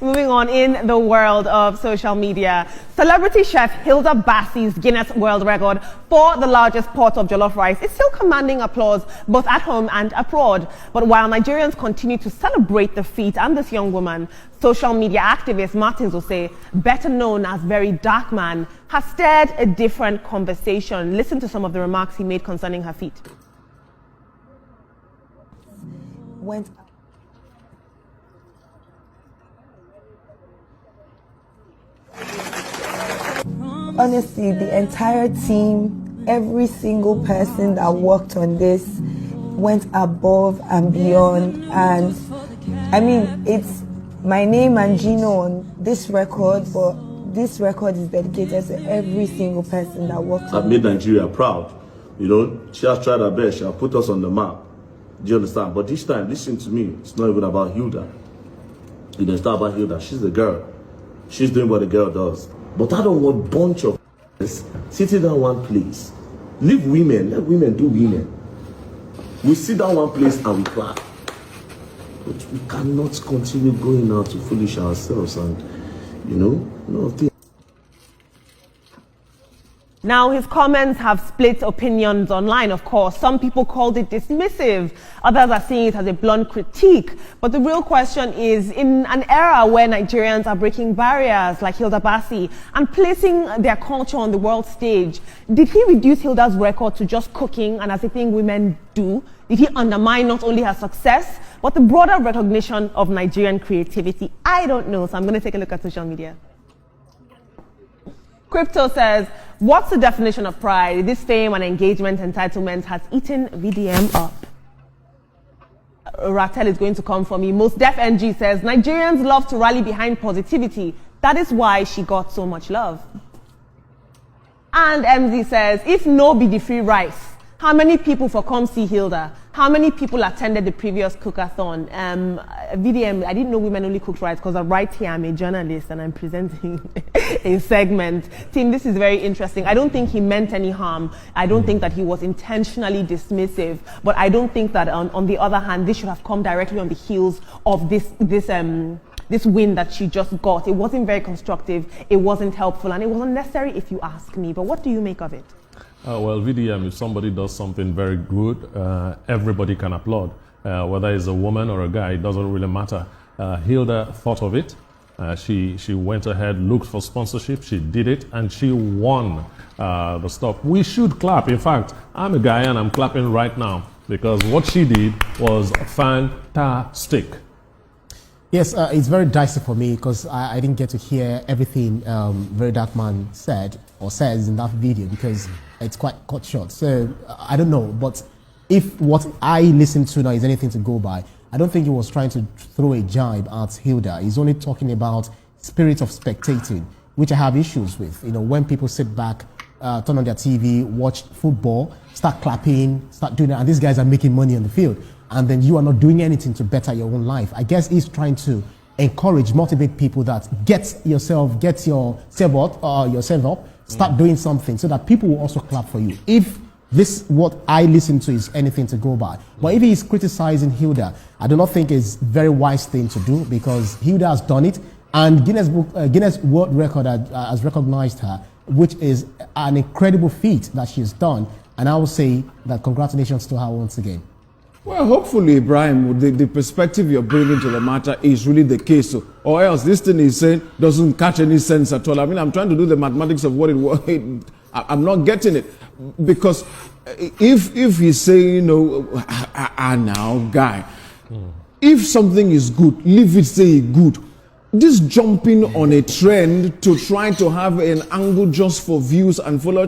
Moving on in the world of social media, celebrity chef Hilda Baci's Guinness World Record for the largest pot of jollof rice is still commanding applause both at home and abroad. But while Nigerians continue to celebrate the feat and this young woman, social media activist Martin Zose, better known as verydarkman, has stirred a different conversation. Listen to some of the remarks he made concerning her feat. Honestly, the entire team, every single person that worked on this went above and beyond. And I mean, it's my name and Gino on this record, but this record is dedicated to every single person that worked on it. I've made Nigeria proud. You know, she has tried her best. She has put us on the map. Do you understand? But this time, listen to me. It's not even about Hilda. It's not about Hilda. She's a girl. She's doing what a girl does. But I don't want a bunch of sitting down one place. Leave women. Let women do women. We sit down one place and we clap. But we cannot continue going out to foolish ourselves and, you know, Now, his comments have split opinions online, of course. Some people called it dismissive. Others are seeing it as a blunt critique. But the real question is, in an era where Nigerians are breaking barriers like Hilda Baci and placing their culture on the world stage, did he reduce Hilda's record to just cooking and as a thing women do? Did he undermine not only her success, but the broader recognition of Nigerian creativity? I don't know, so I'm going to take a look at social media. Crypto says, what's the definition of pride? This fame and engagement entitlement has eaten VDM up. Ratel is going to come for me. Most Def NG says, Nigerians love to rally behind positivity. That is why she got so much love. And MZ says, if no be the free rice, how many people for come see Hilda? How many people attended the previous cookathon? VDM, I didn't know women only cooked rice because right here I'm a journalist and I'm presenting a segment. Team, this is very interesting. I don't think he meant any harm. I don't think that he was intentionally dismissive. But I don't think that on the other hand, this should have come directly on the heels of this win that she just got. It wasn't very constructive, it wasn't helpful, and it was unnecessary if you ask me. But what do you make of it? Well, VDM, if somebody does something very good, everybody can applaud. Whether it's a woman or a guy, it doesn't really matter. Hilda thought of it. She went ahead, looked for sponsorship, she did it, and she won the stuff. We should clap. In fact, I'm a guy and I'm clapping right now because what she did was fantastic. Yes, it's very dicey for me because I didn't get to hear everything verydarkman said or says in that video because it's quite cut short. So I don't know, but if what I listened to now is anything to go by, I don't think he was trying to throw a jibe at Hilda. He's only talking about spirit of spectating, which I have issues with. You know, when people sit back, turn on their TV, watch football, start clapping, start doing that, and these guys are making money on the field, and then you are not doing anything to better your own life. I guess he's trying to encourage, motivate people that get yourself up, start doing something so that people will also clap for you. If this, what I listen to, is anything to go by. But if he's criticizing Hilda, I do not think it's a very wise thing to do because Hilda has done it and Guinness World Record has recognized her, which is an incredible feat that she's done. And I will say that congratulations to her once again. Well, hopefully, Ibrahim, the perspective you're bringing to the matter is really the case. Or else this thing he's saying doesn't catch any sense at all. I mean, I'm trying to do the mathematics of what it was. I'm not getting it. Because if he's saying, you know, now, guy, if something is good, leave it say good. This jumping on a trend to try to have an angle just for views and follow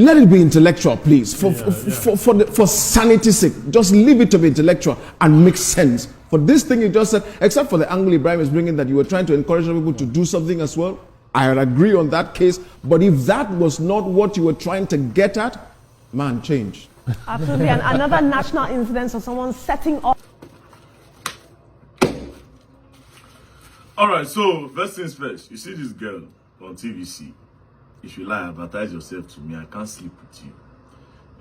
let it be intellectual, please. For sanity's sake, just leave it to be intellectual and make sense. For this thing you just said, except for the angle Ibrahim is bringing that you were trying to encourage people to do something as well, I would agree on that case. But if that was not what you were trying to get at, man, change. Absolutely. And another national incident of someone setting up. All right, so first things first, you see this girl on TVC. If you lie, advertise yourself to me. I can't sleep with you.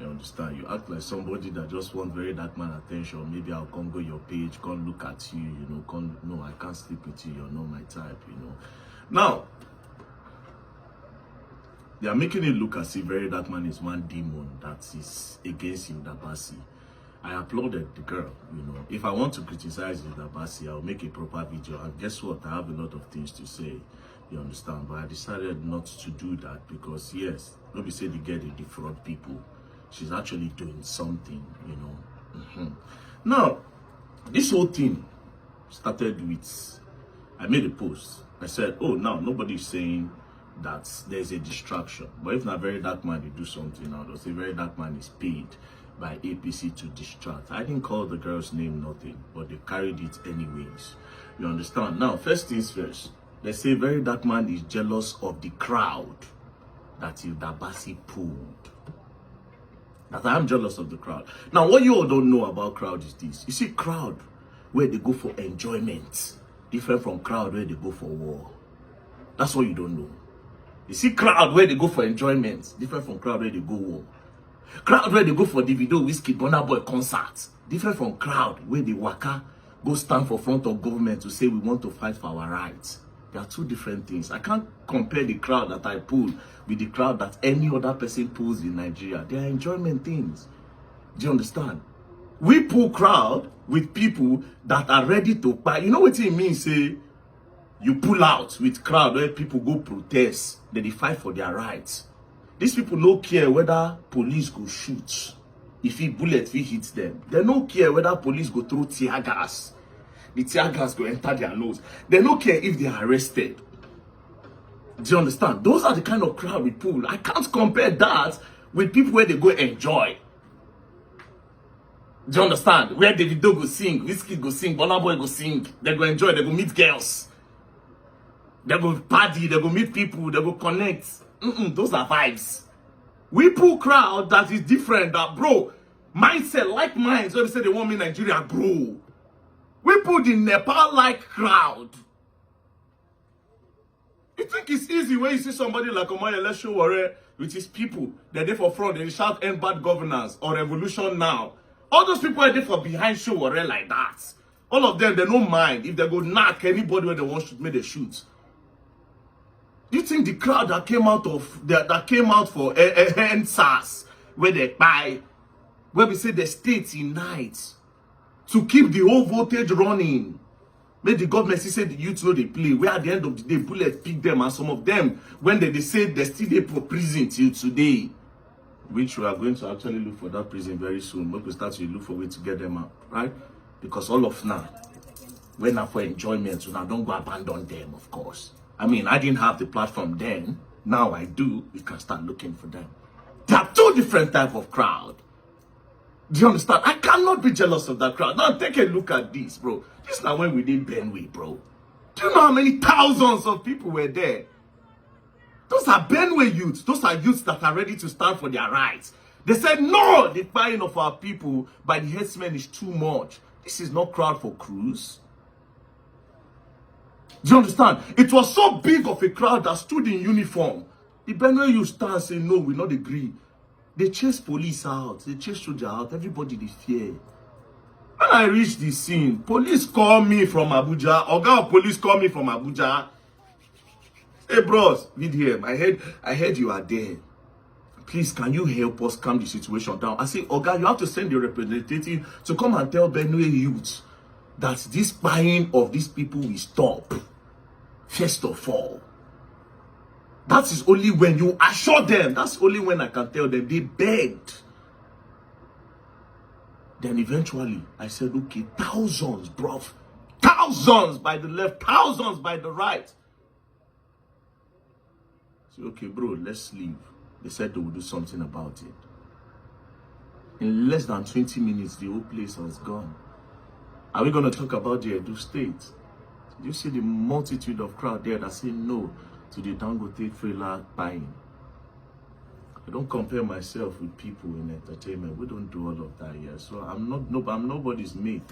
You understand? You act like somebody that just want very dark man attention. Maybe I'll come go your page, come look at you, you know, come, no, I can't sleep with you, you're not my type, you know. Now, they are making it look as if very dark man is one demon that is against Hilda Baci. I applauded the girl, you know. If I want to criticize Hilda Baci, I'll make a proper video. And guess what? I have a lot of things to say. You understand? But I decided not to do that because, yes, nobody said they get it defraud people. She's actually doing something, you know. Now, this whole thing started with, I made a post. I said, oh, now nobody's saying that there's a distraction. But if not very dark man, they do something now. They'll say very dark man is paid by APC to distract. I didn't call the girl's name nothing, but they carried it anyways. You understand? Now, first things first. They say very dark man is jealous of the crowd that Hilda Baci pulled. That I am jealous of the crowd. Now, what you all don't know about crowd is this. You see, crowd where they go for enjoyment, different from crowd where they go for war. That's what you don't know. You see, crowd where they go for enjoyment, different from crowd where they go war. Crowd where they go for Davido, Whiskey, Burna Boy concerts, different from crowd where they waka, go stand for front of government to say we want to fight for our rights. They are two different things. I can't compare the crowd that I pull with the crowd that any other person pulls in Nigeria. They are enjoyment things. Do you understand? We pull crowd with people that are ready to buy. You know what it means, say, you pull out with crowd where people go protest, then they fight for their rights. These people don't care whether police go shoot. If a bullet hit them, they don't care whether police go throw tear gas. The tear gas go enter their nose. They don't care if they are arrested. Do you understand? Those are the kind of crowd we pull. I can't compare that with people where they go enjoy. Do you understand? Where Davido go sing, Whiskey go sing, Burna Boy go sing. They go enjoy, they go meet girls. They go party, they go meet people, they go connect. Those are vibes. We pull crowd that is different. That, bro, mindset, like minds, when they say they want me in Nigeria, bro. We put the Nepal-like crowd. You think it's easy when you see somebody like Omoyele Sowore with his people, they're there for front, they shout end bad governance or revolution now. All those people are there for behind Sowore like that. All of them, they don't mind if they go knock anybody where they want to shoot, may they shoot. You think the crowd that came out of that came out for NSAS, where they buy, where we say the state unites to keep the whole voltage running? Make the government say the youth know they play. Where at the end of the day, bullets pick them, and some of them, when they say they still there for prison till today, which we are going to actually look for that prison very soon. We start to look for a way to get them out, right? Because all of now, we're not for enjoyment, so now don't go abandon them, of course. I mean, I didn't have the platform then. Now I do. We can start looking for them. There are two different types of crowd. Do you understand? I cannot be jealous of that crowd. Now take a look at this, bro. This is now when we did Benway, bro. Do you know how many thousands of people were there? Those are Benway youths. Those are youths that are ready to stand for their rights. They said, no, the buying of our people by the headsmen is too much. This is not crowd for cruise. Do you understand? It was so big of a crowd that stood in uniform. The Benway youths stand and say, no, we not agree. They chase police out. They chase soldier out. Everybody, they fear. When I reached the scene, police call me from Abuja. Oga police call me from Abuja. Hey, bros, read here. I heard you are there. Please, can you help us calm the situation down? I say, Oga, you have to send your representative to come and tell Benway youths that this buying of these people will stop. First of all. That is only when you assure them. That's only when I can tell them. They begged. Then eventually, I said, okay, thousands, bro. Thousands by the left, thousands by the right. I said, okay, bro, let's leave. They said they would do something about it. In less than 20 minutes, the whole place was gone. Are we going to talk about the Edo State? Did you see the multitude of crowd there that say no to the Dangote trailer buying? I don't compare myself with people in entertainment. We don't do all of that here. So I'm nobody's mate.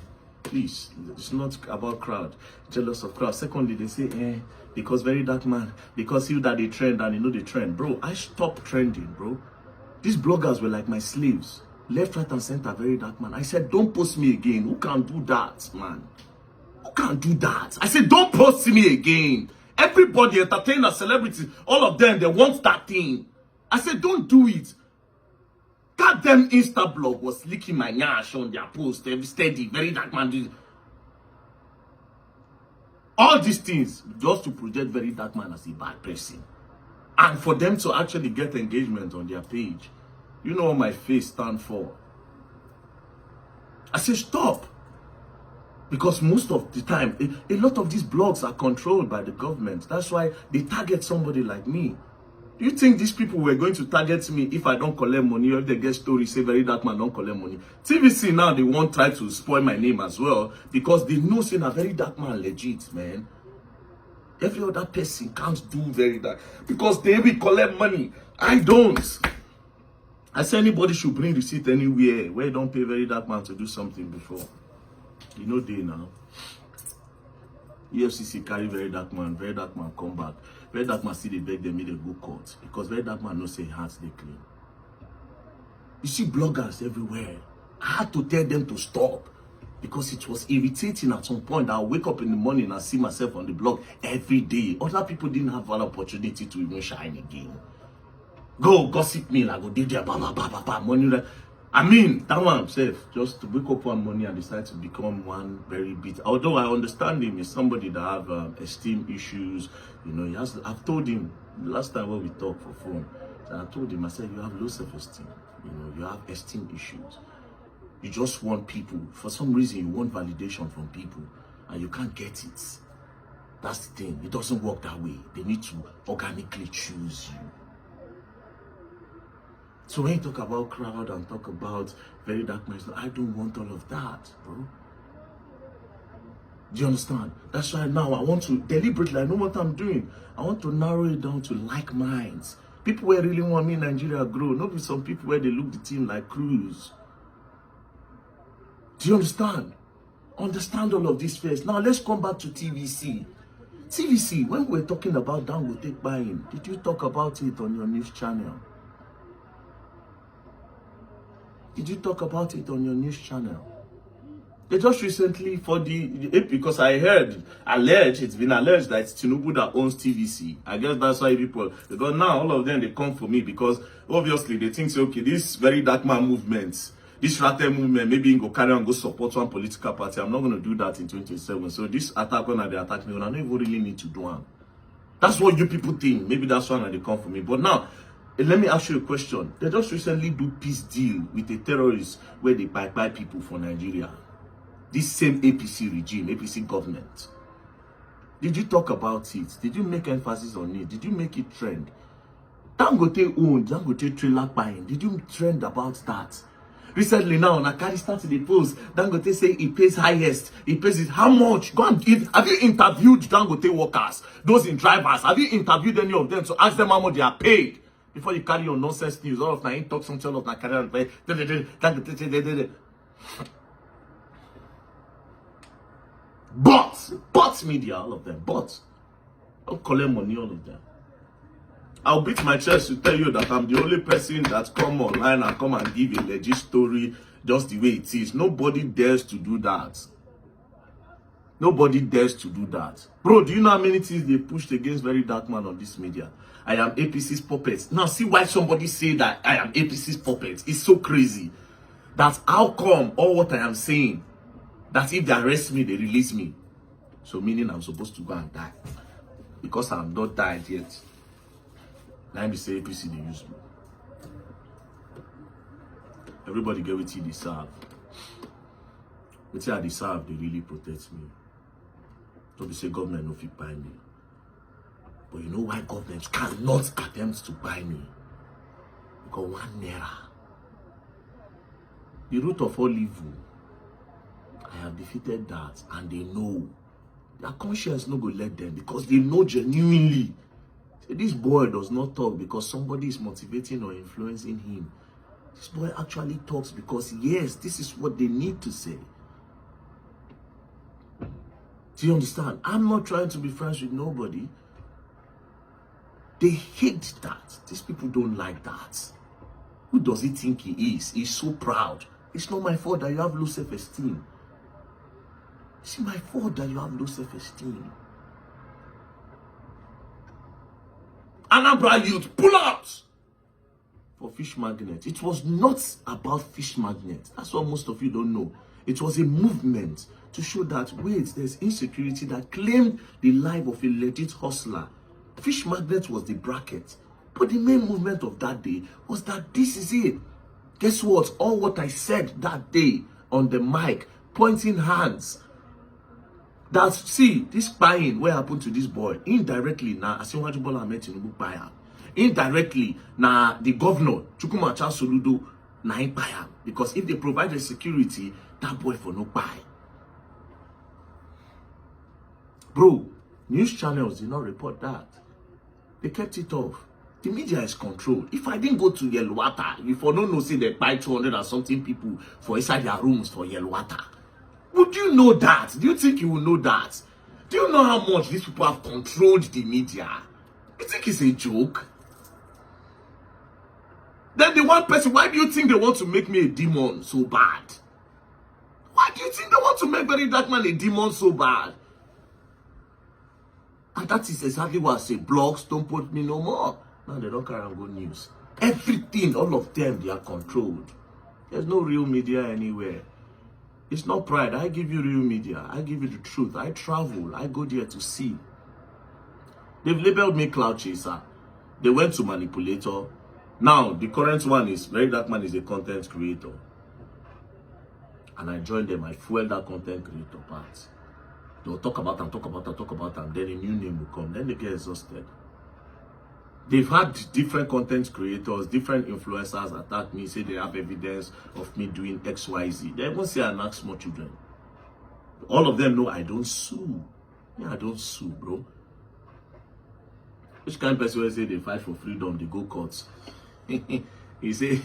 Please, it's not about crowd. Jealous of crowd. Secondly, they say, because very dark man, because you that they trend and you know the trend. Bro, I stopped trending, bro. These bloggers were like my slaves. Left, right, and center, very dark man. I said, don't post me again. Who can do that, man? Who can do that? I said, don't post me again. Everybody, entertainer, celebrities, all of them, they want that thing. I said, don't do it. That damn Insta blog was leaking my nyash on their post every steady, very dark man. All these things just to project very dark man as a bad person. And for them to actually get engagement on their page. You know what my face stands for. I say stop. Because most of the time, a lot of these blogs are controlled by the government. That's why they target somebody like me. Do you think these people were going to target me if I don't collect money, or if they get stories say very dark man don't collect money? TVC now, they won't try to spoil my name as well, because they know saying a very dark man legit, man. Every other person can't do very dark because they will collect money. I don't. I say anybody should bring receipt anywhere where you don't pay very dark man to do something before. You know they now. EFCC carry very dark man come back. Very dark man see they beg them, make them go court. Because very dark man no say hands they clean. You see bloggers everywhere. I had to tell them to stop. Because it was irritating at some point. I'll wake up in the morning and see myself on the blog every day. Other people didn't have an opportunity to even shine again. Go gossip me like go did their money. I mean, that one himself, just to wake up one morning and decide to become one very bit. Although I understand him, he's somebody that have esteem issues. You know, he has. I've told him the last time when we talked for phone. I told him, I said, you have low self-esteem. You know, you have esteem issues. You just want people. For some reason, you want validation from people, and you can't get it. That's the thing. It doesn't work that way. They need to organically choose you. So when you talk about crowd and talk about very dark men, I don't want all of that, bro. Do you understand? That's why now I want to deliberately, I know what I'm doing. I want to narrow it down to like minds. People where really want me in Nigeria grow. Not with some people where they look the team like Cruz. Do you understand? Understand all of this first. Now let's come back to TVC. TVC, when we were talking about Dangote buying, did you talk about it on your news channel? Did you talk about it on your news channel? They just recently because I heard, it's been alleged that it's Tinubu that owns TVC. I guess that's why because now all of them, they come for me because obviously they think, okay, this very dark man movement, this latter movement, maybe you go carry on, go support one political party. I'm not going to do that in 2027. So this attack, when they attack me, I don't even really need to do one. That's what you people think. Maybe that's why they come for me. But now, let me ask you a question. They just recently do peace deal with a terrorist where they buy people for Nigeria. This same APC regime, APC government. Did you talk about it? Did you make emphasis on it? Did you make it trend? Dangote owned, Dangote trailer buying. Did you trend about that? Recently now, Nakari started the post. Dangote say he pays highest. He pays it. How much? Go and give. Have you interviewed Dangote workers? Those in drivers? Have you interviewed any of them to ask them how much they are paid? Before you carry your nonsense news, all of na talk something, all of na carry on. But media, all of them, but don't collect money, all of them. I'll beat my chest to tell you that I'm the only person that come online and come and give a legit story just the way it is. Nobody dares to do that. Nobody dares to do that. Bro, do you know how many things they pushed against very dark man on this media? I am APC's puppet. Now see why somebody say that I am APC's puppet. It's so crazy. That's how come all what I am saying, that if they arrest me, they release me. So meaning I'm supposed to go and die. Because I'm not died yet. Now me say APC, they use me. Everybody get what they deserve. What I deserve, they really protect me. So they say government no fit buy me. But you know why governments cannot attempt to buy me? Because 1 naira. The root of all evil. I have defeated that, and they know. Their conscience no go let them, because they know genuinely. Say, this boy does not talk because somebody is motivating or influencing him. This boy actually talks because, yes, this is what they need to say. Do you understand? I'm not trying to be friends with nobody. They hate that. These people don't like that. Who does he think he is? He's so proud. It's not my fault that you have low self-esteem. It's my fault that you have low self-esteem. Anambra youth, pull out for fish magnet. It was not about fish magnet. That's what most of you don't know. It was a movement to show that, wait, there's insecurity that claimed the life of a legit hustler. Fish magnet was the bracket. But the main movement of that day was that this is it. Guess what? All what I said that day on the mic, pointing hands. That's, see, this buying, what happened to this boy? Indirectly, now, Asiwaju Bola Ahmed Tinubu buy am. Indirectly, now, the governor, Chukwumacha Soludo, now he buy am. Because if they provide the security, that boy for no buy. Bro, news channels did not report that. They kept it off. The media is controlled. If I didn't go to Yelwata, if I don't know, say they buy 200 and something people for inside their rooms for Yelwata, would you know that? Do you think you will know that? Do you know how much these people have controlled the media? You think it's a joke? Then the one person, why do you think they want to make me a demon so bad? Why do you think they want to make Very Dark Man a demon so bad? And that is exactly what I say. Blogs don't put me no more. Now they don't carry on good news. Everything, all of them, they are controlled. There's no real media anywhere. It's not pride. I give you real media. I give you the truth. I travel. I go there to see. They've labeled me cloud chaser. They went to manipulator. Now, the current one is Very Dark Man is a content creator. And I joined them. I fueled that content creator part. They'll talk about them, talk about them, talk about them. Then a new name will come. Then they get exhausted. They've had different content creators, different influencers attack me, say they have evidence of me doing X, Y, Z. They won't say I knock small children. All of them know I don't sue. Yeah, I don't sue, bro. Which kind of person will say they fight for freedom, they go courts? you say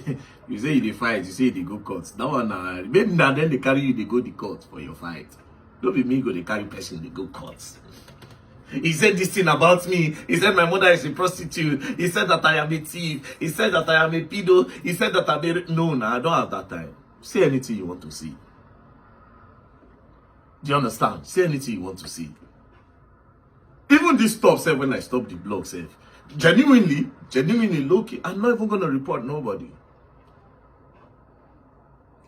they fight, you say they go courts. That one, maybe now then they carry you, they go the court for your fight. Don't be me go they carry person, they go courts. He said this thing about me. He said my mother is a prostitute. He said that I am a thief. He said that I am a pedo. He said that I'm a... No, I don't have that time. Say anything you want to see. Do you understand? Say anything you want to see. Even this stuff said when I stopped the blog said, genuinely low-key, I'm not even going to report nobody.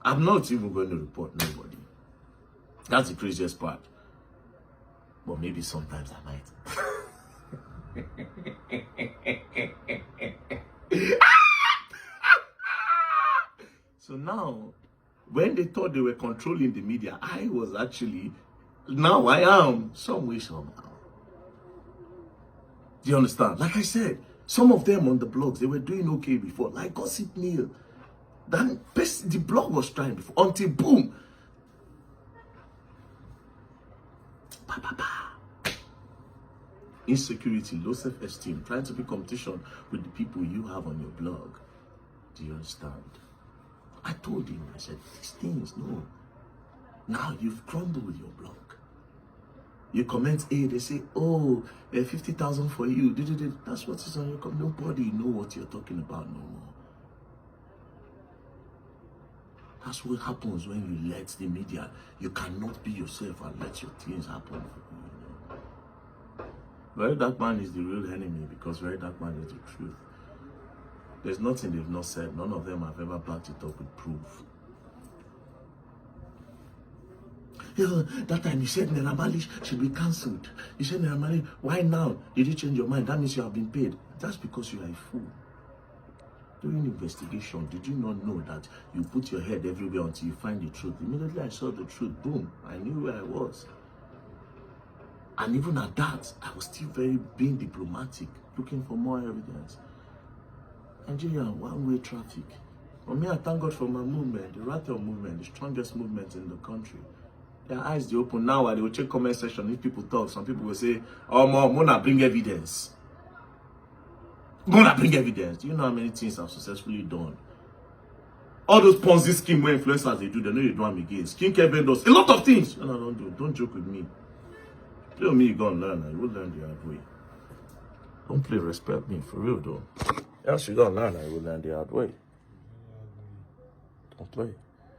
I'm not even going to report nobody. That's the craziest part. But maybe sometimes I might. So now, when they thought they were controlling the media, I was actually, now I am, some way, somehow. Do you understand? Like I said, some of them on the blogs, they were doing okay before, like Gossip Neil. Then the blog was trying before, until boom. Insecurity, low self-esteem, trying to be competition with the people you have on your blog. Do you understand? I told him, I said, these things, no. Now you've crumbled your blog. You comment A, they say, oh, 50,000 for you. That's what is on your comment. Nobody know what you're talking about no more. That's what happens when you let the media. You cannot be yourself and let your things happen. Very Dark Man is the real enemy because Very Dark Man is the truth. There's nothing they've not said. None of them have ever backed it up with proof. Yeah, that time you said Naira Marley should be cancelled. You said Naira Marley, why now did you change your mind? That means you have been paid. That's because you are a fool. During investigation, did you not know that you put your head everywhere until you find the truth? Immediately I saw the truth, boom, I knew where I was. And even at that, I was still being diplomatic, looking for more evidence. Nigeria, one-way traffic. For me, I thank God for my movement, the Rattle movement, the strongest movement in the country. Their eyes they open now, and they will check comment section. If people talk, some people will say, "Oh, Mona, bring evidence." Mona, bring evidence. Do you know how many things I've successfully done? All those Ponzi scheme where influencers they do, they know you do them again. Skincare vendors, a lot of things. No, don't do. Don't joke with me. Play with me, you go and learn. You will learn the hard way. Don't play, respect me for real though. Else you don't learn, I will learn the hard way. On 3.